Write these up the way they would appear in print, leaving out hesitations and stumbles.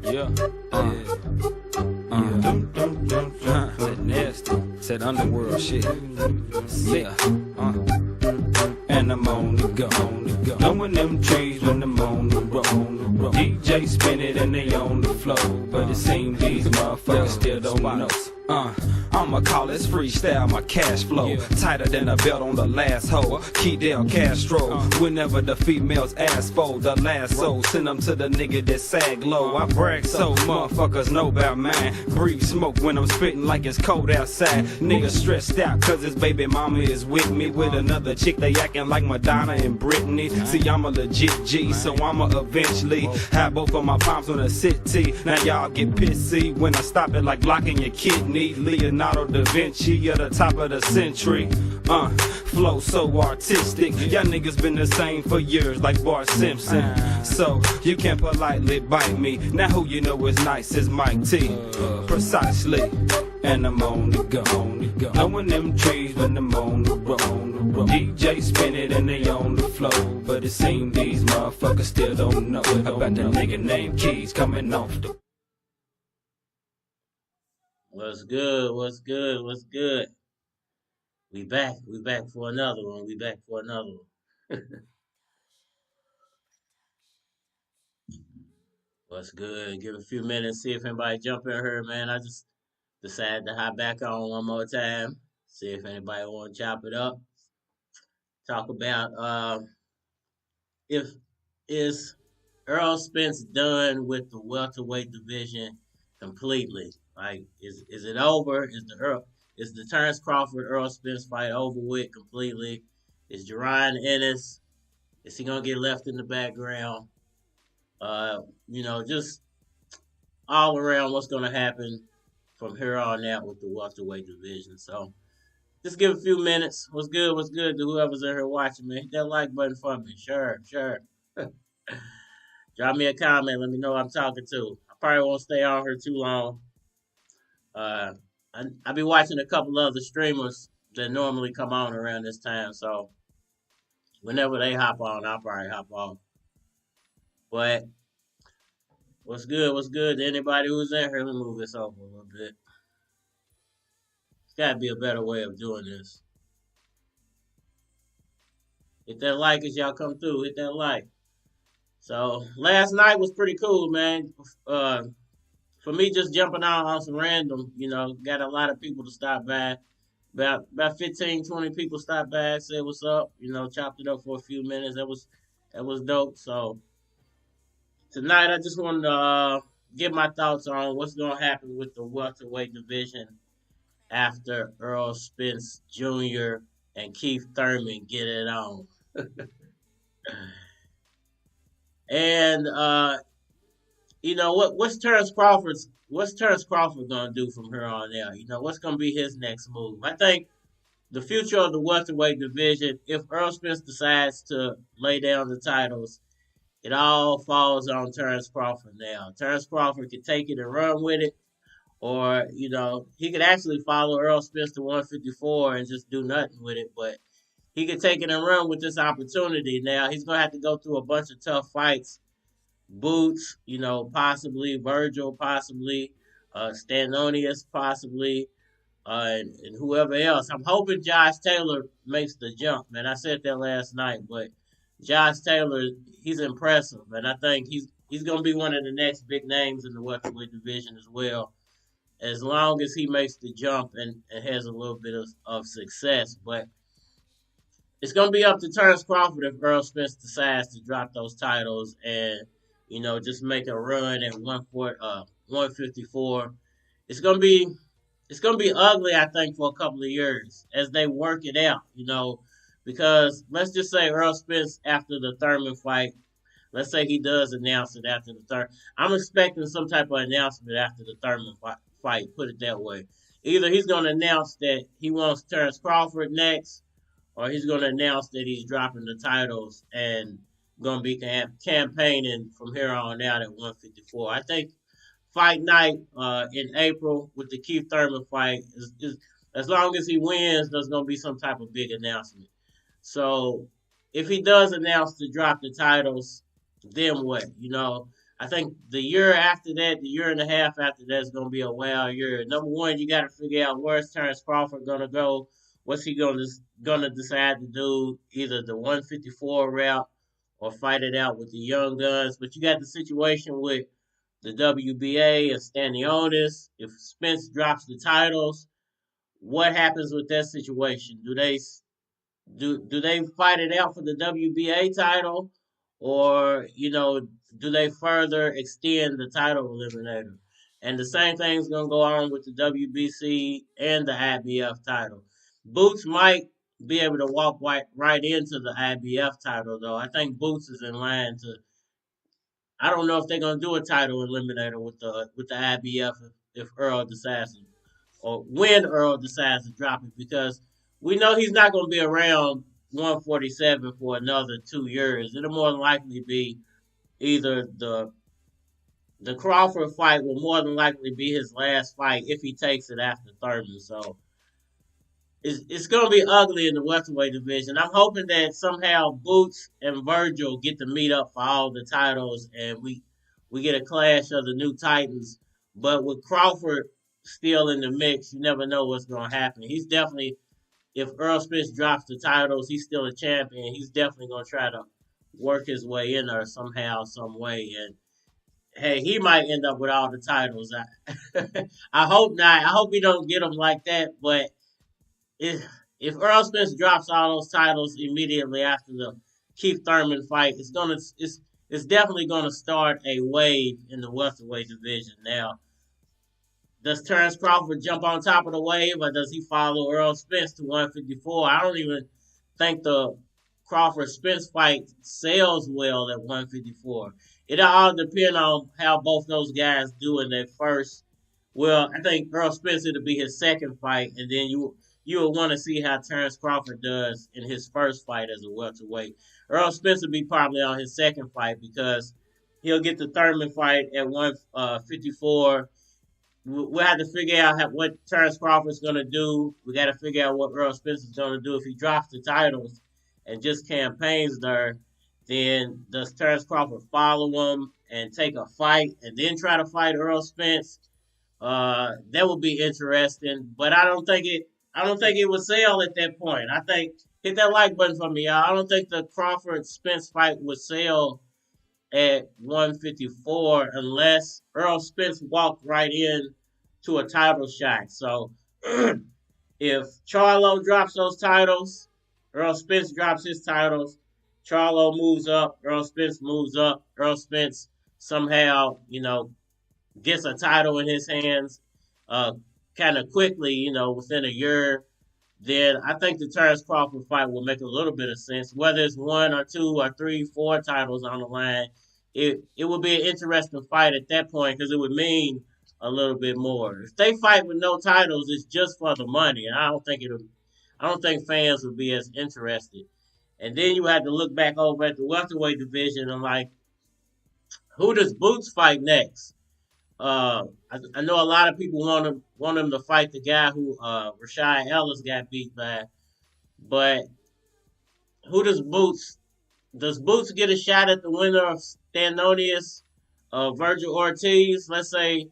Yeah. Said nasty. Said underworld shit. Yeah. And I'm on the go. Blowing them trees when I'm on the road. DJ spin it and they on the flow. But it seems these motherfuckers still don't know. I'ma call this freestyle my cash flow. Tighter than a belt on the last hoe. Kidel Castro. Whenever the females ask for the lasso, send them to the nigga that sag low. I brag so motherfuckers know about mine. Breathe smoke when I'm spitting like it's cold outside. Niggas stressed out cause his baby mama is with me. With another chick they acting like Madonna and Britney. See I'm a legit G, so I'ma eventually have both of my palms on the city. Now y'all get pissy when I stop it like blocking your kidney. Leonardo da Vinci at the top of the century. Flow so artistic. Y'all niggas been the same for years like Bart Simpson. So you can't politely bite me. Now who you know is nice is Mike T. Precisely. And I'm on the go. Blowing them trees when I'm on the road. DJ spin it and they on the flow. But it seems these motherfuckers still don't know about the nigga named Keys coming off the. What's good? What's good? What's good? We back. We back for another one. We back for another one. What's good? Give a few minutes, see if anybody jump in here, man. I just decided to hop back on one more time. See if anybody want to chop it up. Talk about if is Errol Spence done with the welterweight division completely? Like, is it over? Is the Terrence Crawford Errol Spence fight over with completely? Is Jaron Ennis? Is he gonna get left in the background? Just all around what's gonna happen from here on out with the welterweight division. So just give a few minutes. What's good? What's good to whoever's in here watching me? Hit that like button for me. Sure. Drop me a comment. Let me know who I'm talking to. I probably won't stay on here too long. I be watching a couple other streamers that normally come on around this time, so whenever they hop on, I'll probably hop on. But what's good? What's good to anybody who's in here? Let me move this over a little bit. There's gotta be a better way of doing this. Hit that like as y'all come through. Hit that like. So last night was pretty cool, man. For me, just jumping out on some random, got a lot of people to stop by. About 15, 20 people stopped by, said what's up, chopped it up for a few minutes. That was dope. So tonight, I just wanted to get my thoughts on what's gonna happen with the welterweight division after Errol Spence Jr. and Keith Thurman get it on. And what's Terrence Crawford gonna do from here on out? What's gonna be his next move? I think the future of the welterweight division, if Errol Spence decides to lay down the titles, it all falls on Terrence Crawford now. Terrence Crawford could take it and run with it, or he could actually follow Errol Spence to 154 and just do nothing with it. But he could take it and run with this opportunity. Now he's gonna have to go through a bunch of tough fights. Boots, possibly Virgil, possibly Stanonius, possibly, and whoever else. I'm hoping Josh Taylor makes the jump, man. I said that last night, but Josh Taylor, he's impressive, and I think he's gonna be one of the next big names in the welterweight division as well, as long as he makes the jump and has a little bit of success. But it's gonna be up to Terrence Crawford if Errol Spence decides to drop those titles and just make a run at 154. It's gonna be ugly, I think, for a couple of years as they work it out. Because let's just say Errol Spence after the Thurman fight, let's say he does announce it after the Thurman. I'm expecting some type of announcement after the Thurman fight. Put it that way. Either he's gonna announce that he wants Terrence Crawford next, or he's gonna announce that he's dropping the titles and going to be campaigning from here on out at 154. I think fight night in April with the Keith Thurman fight is as long as he wins, there's going to be some type of big announcement. So if he does announce to drop the titles, then what? I think the year after that, the year and a half after that is going to be a wild year. Number one, you got to figure out where's Terrence Crawford going to go. What's he going to decide to do? Either the 154 route or fight it out with the young guns. But you got the situation with the WBA and Stanionis. If Spence drops the titles, what happens with that situation? Do they fight it out for the WBA title, or do they further extend the title eliminator? And the same thing's gonna go on with the WBC and the IBF title. Boots might be able to walk right into the IBF title, though. I think Boots is in line to. I don't know if they're gonna do a title eliminator with the IBF if Earl decides to, or when Earl decides to drop it, because we know he's not gonna be around 147 for another 2 years. It'll more than likely be either the Crawford fight will more than likely be his last fight if he takes it after Thurman. So it's going to be ugly in the welterweight division. I'm hoping that somehow Boots and Virgil get to meet up for all the titles, and we get a clash of the new Titans. But with Crawford still in the mix, you never know what's going to happen. He's definitely, if Earl Spence drops the titles, he's still a champion. He's definitely going to try to work his way in there somehow, some way. And hey, he might end up with all the titles. I hope not. I hope we don't get him like that. But if if Earl Spence drops all those titles immediately after the Keith Thurman fight, it's definitely gonna start a wave in the welterweight division. Now, does Terrence Crawford jump on top of the wave, or does he follow Earl Spence to 154? I don't even think the Crawford Spence fight sells well at 154. It all depends on how both those guys do in their first. Well, I think Earl Spence it'll be his second fight, and then you will want to see how Terrence Crawford does in his first fight as a welterweight. Earl Spence will be probably on his second fight because he'll get the Thurman fight at 154. We'll have to figure out what Terrence Crawford's going to do. We got to figure out what Earl Spence is going to do. If he drops the titles and just campaigns there, then does Terrence Crawford follow him and take a fight and then try to fight Earl Spence? That would be interesting, but I don't think it. I don't think it would sell at that point. I think hit that like button for me, y'all. I don't think the Crawford Spence fight would sell at 154 unless Earl Spence walked right in to a title shot. So if Charlo drops those titles, Earl Spence drops his titles, Charlo moves up, Earl Spence moves up, Earl Spence somehow, gets a title in his hands kind of quickly, within a year, then I think the Terrence Crawford fight will make a little bit of sense. Whether it's one or two or three, four titles on the line, it would be an interesting fight at that point because it would mean a little bit more. If they fight with no titles, it's just for the money, and I don't think fans would be as interested. And then you have to look back over at the welterweight division and like, who does Boots fight next? I know a lot of people want him to fight the guy who Rashad Ellis got beat by, but who does Boots get a shot at the winner of Stanonius, Virgil Ortiz? Let's say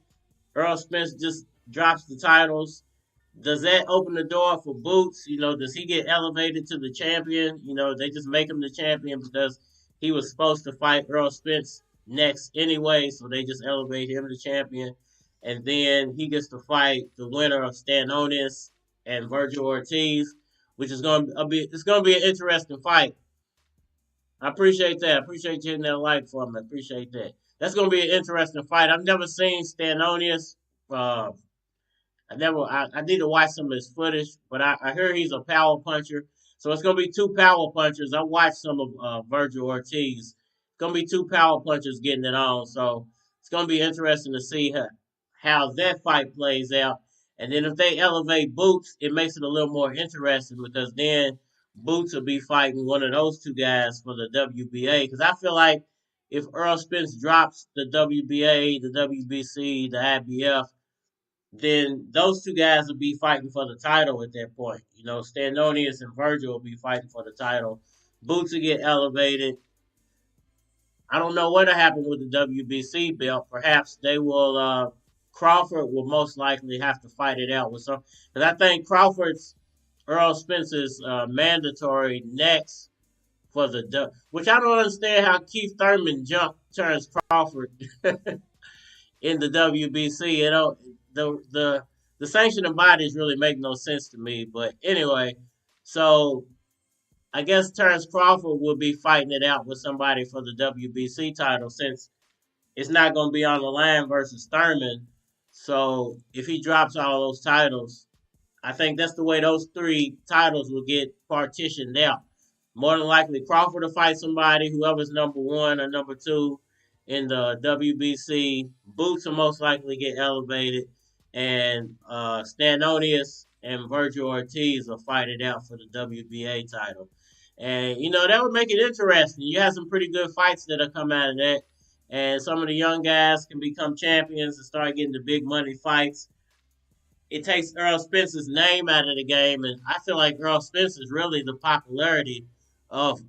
Earl Spence just drops the titles. Does that open the door for Boots? Does he get elevated to the champion? They just make him the champion because he was supposed to fight Earl Spence next anyway, so they just elevate him to champion. And then he gets to fight the winner of Stanionis and Virgil Ortiz, which is going to be an interesting fight. I appreciate that. I appreciate you hitting that like for me. I appreciate that. That's going to be an interesting fight. I've never seen Stanonius. Uh, I need to watch some of his footage, but I hear he's a power puncher. So it's gonna be two power punchers. I watched some of Virgil Ortiz. It's gonna be two power punchers getting it on. So it's gonna be interesting to see how that fight plays out. And then if they elevate Boots, it makes it a little more interesting because then Boots will be fighting one of those two guys for the WBA. Because I feel like if Earl Spence drops the WBA, the WBC, the IBF, then those two guys will be fighting for the title at that point. Stanonius and Virgil will be fighting for the title. Boots will get elevated. I don't know what'll happen with the WBC belt. Perhaps they will. Crawford will most likely have to fight it out with some. Because I think Crawford's Earl Spence's mandatory next for the which I don't understand how Keith Thurman jumped turns Crawford in the WBC. You know, the sanctioning bodies really make no sense to me. But anyway, so I guess Terrence Crawford will be fighting it out with somebody for the WBC title since it's not going to be on the line versus Thurman. So if he drops all those titles, I think that's the way those three titles will get partitioned out. More than likely, Crawford will fight somebody, whoever's number one or number two in the WBC. Boots will most likely get elevated, and Stanonius and Virgil Ortiz will fight it out for the WBA title. And that would make it interesting. You have some pretty good fights that'll come out of that, and some of the young guys can become champions and start getting the big money fights. It takes Errol Spence's name out of the game, and I feel like Errol Spence is really the popularity of.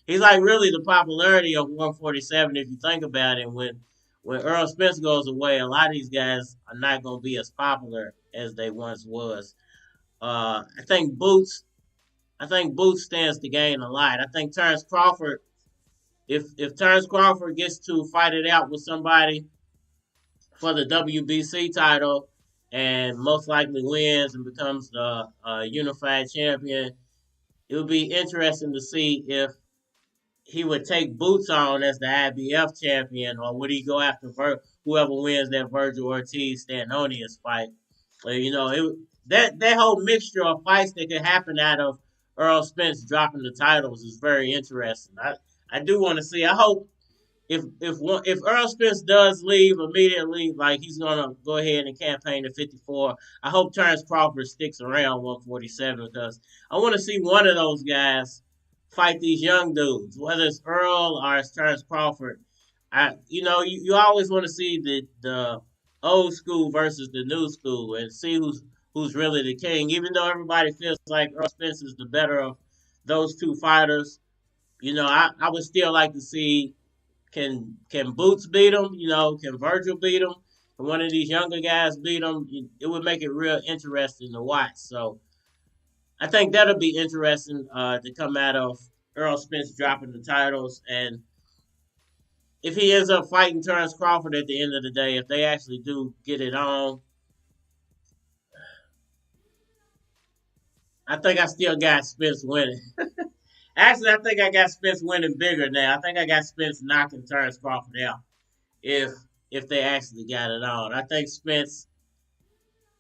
He's like really the popularity of 147 if you think about it. When Errol Spence goes away, a lot of these guys are not going to be as popular as they once was. I think Boots. I think Boots stands to gain a lot. I think Terrence Crawford. If Terrence Crawford gets to fight it out with somebody for the WBC title and most likely wins and becomes the unified champion, it would be interesting to see if he would take Boots on as the IBF champion, or would he go after whoever wins that Virgil Ortiz Stanonius fight? That whole mixture of fights that could happen out of Earl Spence dropping the titles is very interesting. I do want to see. I hope if Earl Spence does leave immediately, like he's gonna go ahead and campaign to 54, I hope Terrence Crawford sticks around 147 because I want to see one of those guys fight these young dudes, whether it's Earl or it's Terrence Crawford. You always want to see the old school versus the new school and see who's really the king. Even though everybody feels like Earl Spence is the better of those two fighters, I would still like to see. Can Boots beat him? Can Virgil beat him? Can one of these younger guys beat him? It would make it real interesting to watch. So I think that'll be interesting to come out of Earl Spence dropping the titles. And if he ends up fighting Terrence Crawford at the end of the day, if they actually do get it on, I think I still got Spence winning. Actually, I think I got Spence winning bigger now. I think I got Spence knocking Terrence Crawford out if they actually got it on. I think Spence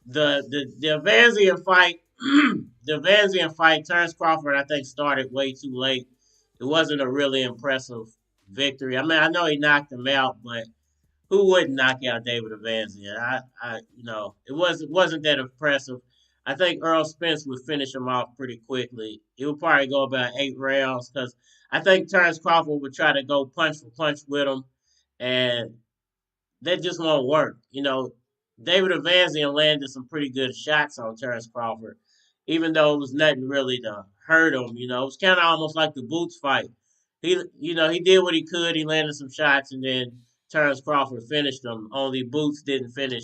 the Vanzian fight the Vanzian fight, Terrence Crawford I think started way too late. It wasn't a really impressive victory. I mean, I know he knocked him out, but who wouldn't knock out David Vanzian? It wasn't that impressive. I think Earl Spence would finish him off pretty quickly. It would probably go about 8 rounds because I think Terrence Crawford would try to go punch for punch with him, and that just won't work. David Evansian landed some pretty good shots on Terrence Crawford, even though it was nothing really to hurt him. It was kind of almost like the Boots fight. He did what he could. He landed some shots, and then Terrence Crawford finished him. Only Boots didn't finish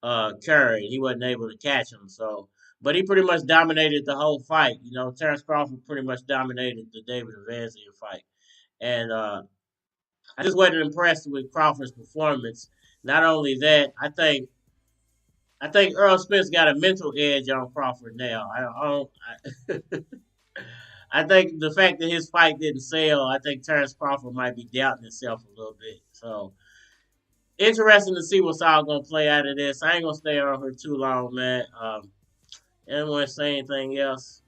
Curry. He wasn't able to catch him. So, but he pretty much dominated the whole fight. Terrence Crawford pretty much dominated the David Evansian fight, and I just wasn't impressed with Crawford's performance. Not only that, I think Earl Spence got a mental edge on Crawford now. I think the fact that his fight didn't sell, I think Terrence Crawford might be doubting himself a little bit. So interesting to see what's all gonna play out of this. I ain't gonna stay on here too long, man. Anyone say anything else?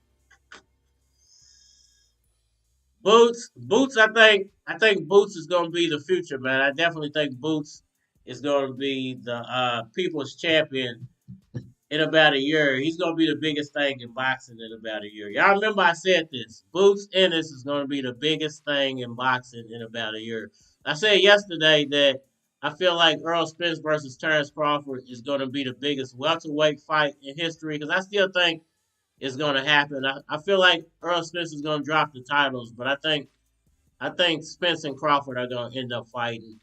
Boots. I think Boots is gonna be the future, man. I definitely think Boots is gonna be the people's champion in about a year. He's gonna be the biggest thing in boxing in about a year. Y'all remember I said this. Boots Ennis is gonna be the biggest thing in boxing in about a year. I said yesterday that I feel like Earl Spence versus Terrence Crawford is gonna be the biggest welterweight fight in history because I still think it's gonna happen. I feel like Earl Spence is gonna drop the titles, but I think I think Spence and Crawford are going to end up fighting,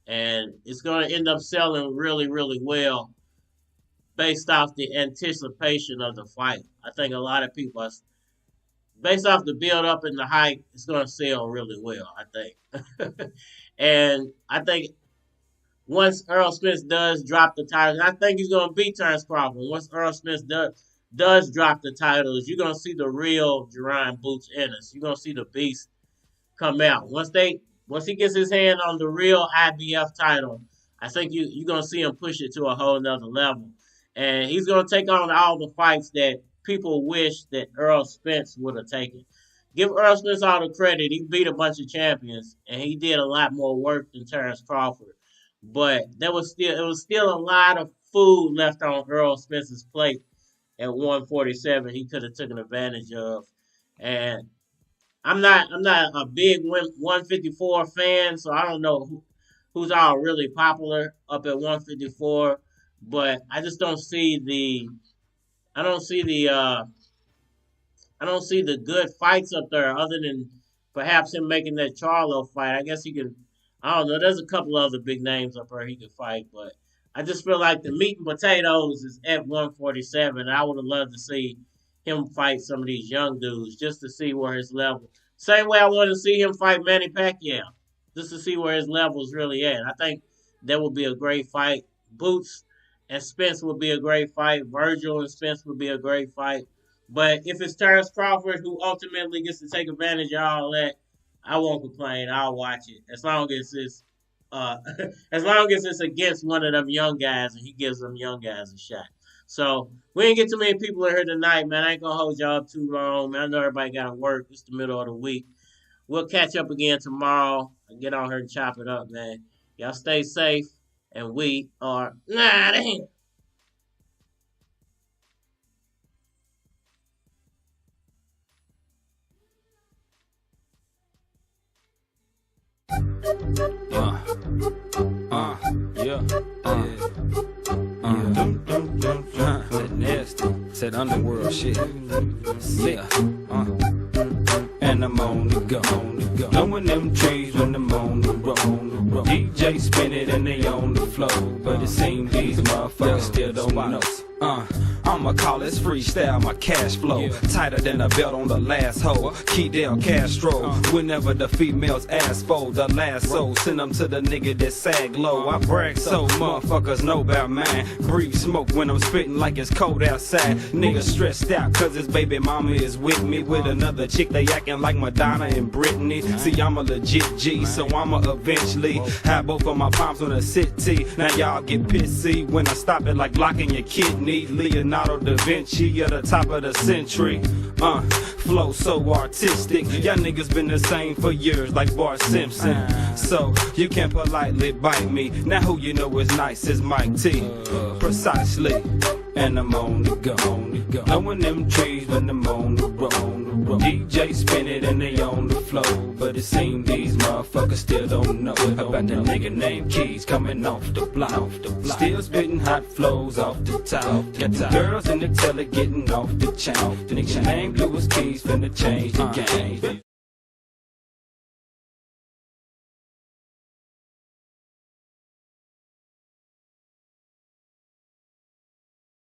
and it's going to end up selling really, really well based off the anticipation of the fight. I think a lot of people, based off the build up and the hype, it's going to sell really well. I think, and I think once Errol Spence does drop the title, I think he's going to beat Terrence Crawford. Once Errol Spence does drop the titles, you're going to see the real Jaron Boots Ennis. You're going to see the beast come out. Once he gets his hand on the real IBF title, I think you're gonna see him push it to a whole nother level. And he's gonna take on all the fights that people wish that Errol Spence would have taken. Give Errol Spence all the credit. He beat a bunch of champions and he did a lot more work than Terrence Crawford. But it was still a lot of food left on Errol Spence's plate at 147 he could have taken advantage of. And I'm not a big 154 fan, so I don't know who's all really popular up at 154. But I just don't see the I don't see the I don't see the good fights up there other than perhaps him making that Charlo fight. I guess he could. I don't know. There's a couple other big names up there he could fight, but I just feel like the meat and potatoes is at 147. I would have loved to see him fight some of these young dudes just to see where his level. Same way I want to see him fight Manny Pacquiao, just to see where his level is really at. I think that would be a great fight. Boots and Spence would be a great fight. Virgil and Spence would be a great fight. But if it's Terrence Crawford who ultimately gets to take advantage of all that, I won't complain. I'll watch it as long as it's as long as it's against one of them young guys and he gives them young guys a shot. So we ain't get too many people in here tonight, man. I ain't gonna hold y'all up too long, man. I know everybody gotta work. It's the middle of the week. We'll catch up again tomorrow and get on here and chop it up, man. Y'all stay safe, and we are damn. Yeah. That nasty, said underworld shit. Yeah. And I'm on the go. Blowing them trees when I'm on the road. DJ spin it and they on the flow. But it seems these motherfuckers still don't know. I'ma call this freestyle my cash flow. Tighter than a belt on the last hoe. Kidel Castro. Whenever the females ask for the lasso, send them to the nigga that sag low. I brag so motherfuckers know about mine. Breathe smoke when I'm spitting like it's cold outside. Niggas stressed out cause his baby mama is with me. With another chick they acting like Madonna and Britney. See I'm a legit G, so I'ma eventually have both of my palms on a city. Now y'all get pissy when I stop it like blocking your kidney. Leonardo da Vinci at the top of the century. Flow so artistic. Y'all niggas been the same for years like Bart Simpson. So you can't politely bite me. Now who you know is nice as Mike T. Precisely. And I'm on the go. Blowing them trees when I'm on the road. DJ spin it and they on the flow. But it seems these motherfuckers still don't know about the nigga named Keys coming off the block. Still spitting hot flows off the top. Got the girls in the telly getting off the chain. The nigga named Lewis Keys finna change the game.